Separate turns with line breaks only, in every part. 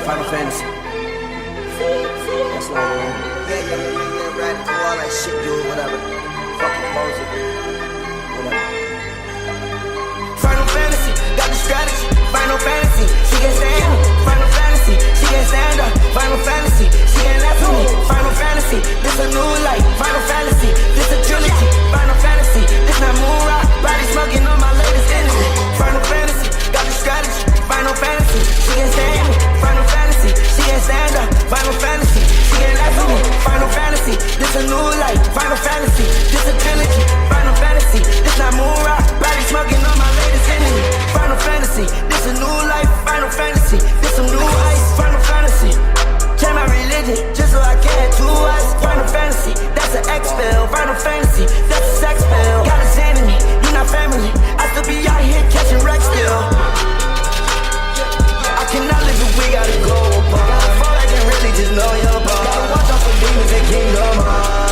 Final Fantasy. That's not wrong. Yeah, right. Do all that shit, do it, whatever. Fucking pose it. Whatever. Final Fantasy, got the strategy. Final Fantasy, she can stand me. Final Fantasy, she can stand up. Final Fantasy, she can laugh at me. Final Fantasy, this a new life. Final Fantasy, this a trilogy. Final Fantasy, this not moon rock. Body smoking on my latest enemy. Final Fantasy, got the strategy. Final Fantasy, she can stand me. Final Fantasy, she can stand up. Final Fantasy, she can laugh at me. Final Fantasy, this a new life. Final Fantasy, this a trilogy. Final Fantasy, this not moon rock. Body smoking on my latest enemy. Final Fantasy, this a new life. Final Fantasy, this some new ice. Final Fantasy, change my religion just so I can have two eyes. Final Fantasy, that's an X spell. Final Fantasy, that's a sex spell. Got a enemy, you not family. I still be out here catching wrecks still. I cannot live if we gotta go apart. Gotta fall back and really just know your part. Gotta watch out for demons and Kingdom Hearts.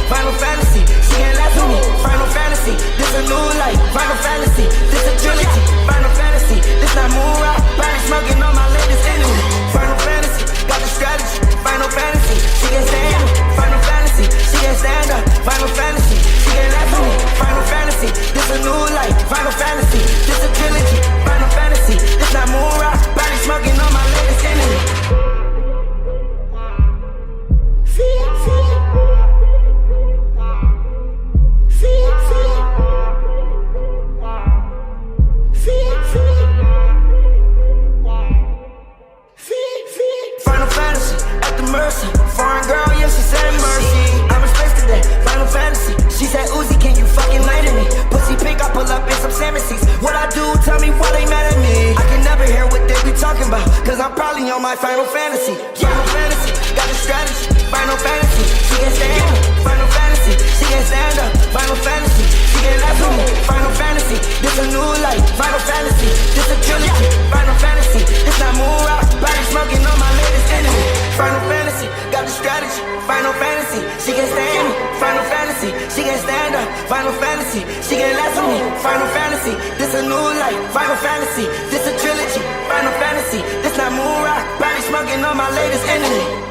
Final Fantasy, she can laugh at me. Final Fantasy, this a new life. Final Fantasy, this a trilogy. Final Fantasy, this not moon rock. Body smoking on my latest enemy. Final Fantasy, got the strategy. Final Fantasy, she can stand me. Final Fantasy, she can stand up. Final Fantasy, she can laugh at me. Final Fantasy, this a new life. Final Fantasy, this a trilogy. Final Fantasy, this not moon rock. Body smoking on my latest enemy. Foreign girl, yeah, she said mercy. I'm in space today, Final Fantasy. She said, Uzi, can you fucking land at me? Pussy pink, I pull up in some Samasies. What I do, tell me why they mad at me. I can never hear what they be talking about, cause I'm probably on my Final Fantasy. Final Fantasy, got the strategy. Final Fantasy, she can stand me. Final Fantasy, she can stand up. Final Fantasy, she can laugh at me. Final Fantasy, this a new life. Final Fantasy, this a trilogy. Final Fantasy, this not moon rock. Body smoking on my latest enemy. Final Fantasy, got the strategy. Final Fantasy, she can stand me. Final Fantasy, she can stand up. Final Fantasy, she can laugh at me. Final Fantasy, this a new life. Final Fantasy, this a trilogy. Final Fantasy, this not moon rock. Body smoking on my latest enemy.